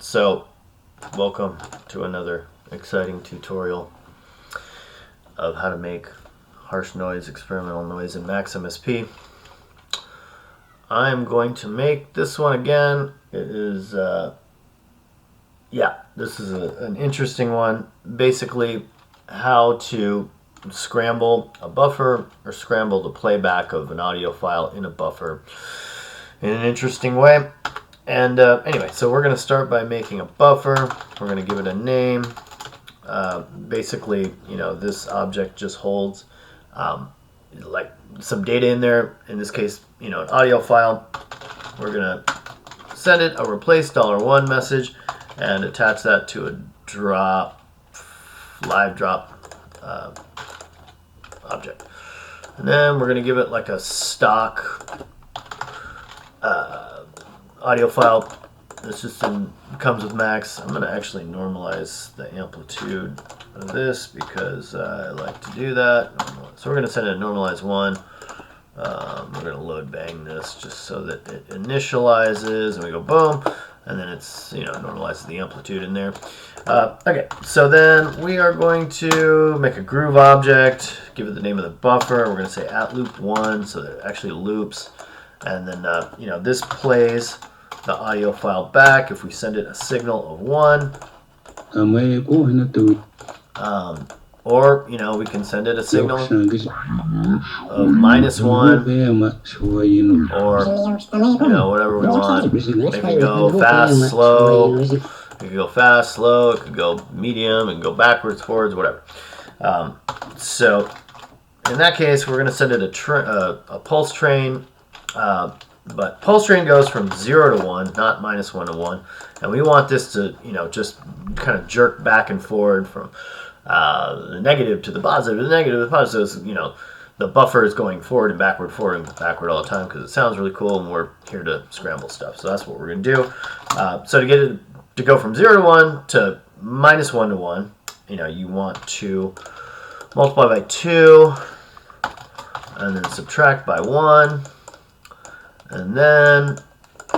So, welcome to another exciting tutorial of how to make harsh noise, experimental noise in Max MSP. I'm going to make this one again. It is, this is an interesting one. Basically, how to scramble a buffer or scramble the playback of an audio file in a buffer in an interesting way. And anyway, so we're going to start by making a buffer. We're going to give it a name. Basically, this object just holds like some data in there. In this case, an audio file. We're going to send it a replace $1 message and attach that to a live drop object. And then we're going to give it like a stock audio file. This just comes with Max. I'm going to actually normalize the amplitude of this because I like to do that. So we're going to send it a normalize 1. We're going to load bang this just so that it initializes, and we go boom, and then it's normalizes the amplitude in there. Okay, so then we are going to make a groove object, give it the name of the buffer. We're going to say @loop1 so that it actually loops, and then this plays the audio file back if we send it a signal of 1. Or we can send it a signal of -1, or whatever we want. It can go fast, slow. It could go fast, slow. It could go medium. It can go backwards, forwards, whatever. So in that case, we're going to send it a pulse train. But pulse train goes from 0 to 1, not -1 to 1. And we want this to, just kind of jerk back and forward from the negative to the positive, the negative to the positive. So, the buffer is going forward and backward all the time because it sounds really cool, and we're here to scramble stuff. So that's what we're going to do. So to get it to go from 0 to 1 to -1 to 1, you want to multiply by 2 and then subtract by 1. And then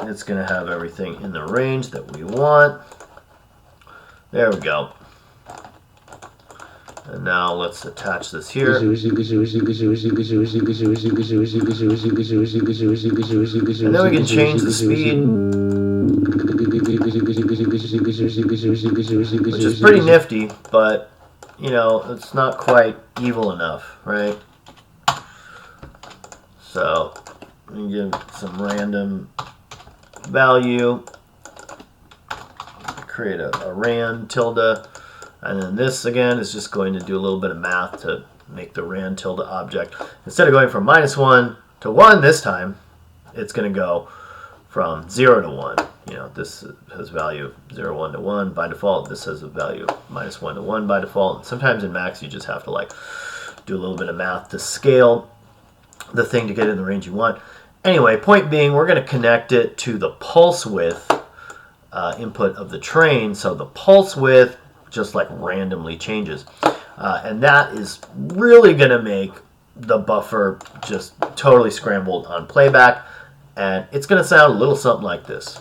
it's going to have everything in the range that we want. There we go. And now let's attach this here. And then we can change the speed, which is pretty nifty, but it's not quite evil enough, right? So give some random value, create a rand tilde, and then this again is just going to do a little bit of math to make the rand tilde object. Instead of going from -1 to 1 this time, it's going to go from 0 to 1. This has value 0, 1 to 1 by default. This has a value -1 to 1 by default. And sometimes in Max you just have to do a little bit of math to scale the thing to get in the range you want. Anyway, point being, we're going to connect it to the pulse width input of the train, so the pulse width just randomly changes. And that is really going to make the buffer just totally scrambled on playback, and it's going to sound a little something like this.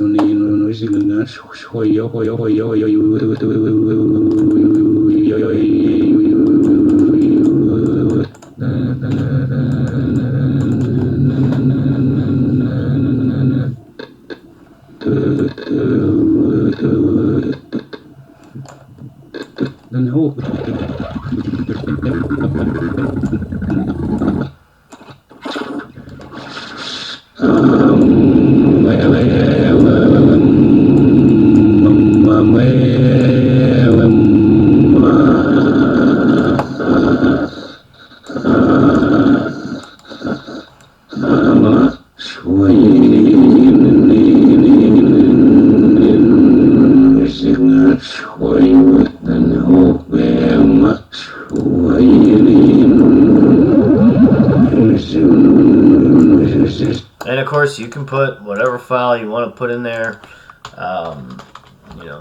And of course, you can put whatever file you want to put in there.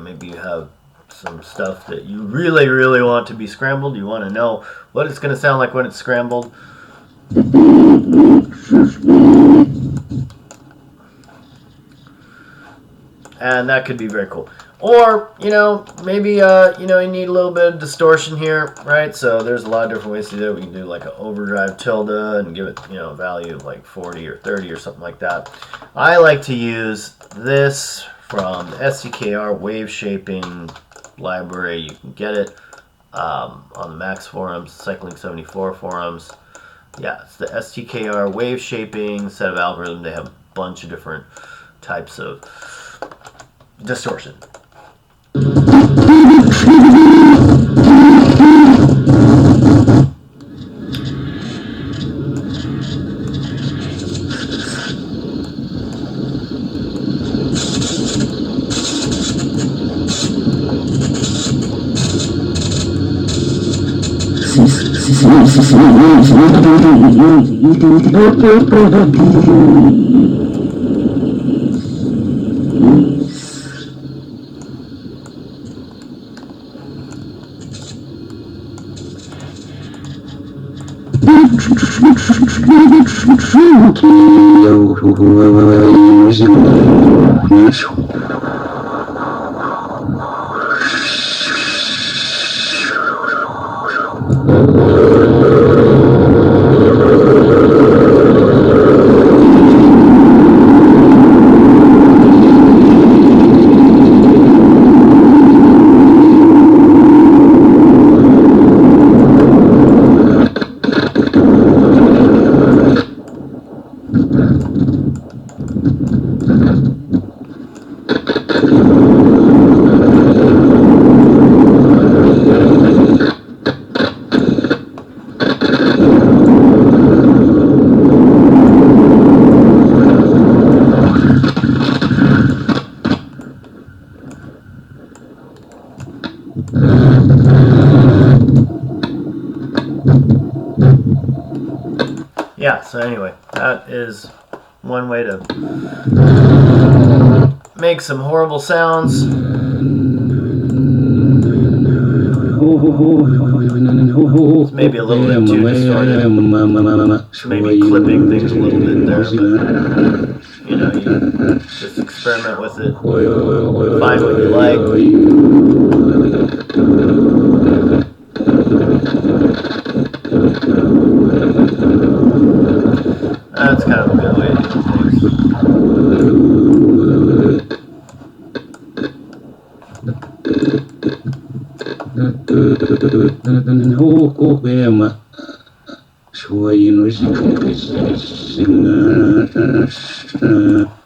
Maybe you have some stuff that you really, really want to be scrambled. You want to know what it's going to sound like when it's scrambled. and that could be very cool. Or, you know, maybe, you know, you need a little bit of distortion here, right? So there's a lot of different ways to do it. We can do like an overdrive tilde and give it, you know, a value of like 40 or 30 or something like that. I like to use this from the SDKR wave shaping library. You can get it on the Max forums, Cycling74 forums. Yeah, it's the STKR wave shaping set of algorithms. They have a bunch of different types of distortion. Yeah, so anyway, that is one way to make some horrible sounds. It's maybe a little bit too distorted. Maybe clipping things a little bit there, but you know, you just experiment with it. Find what you like. That's kind of a good way to do things.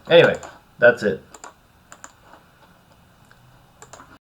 Anyway, that's it.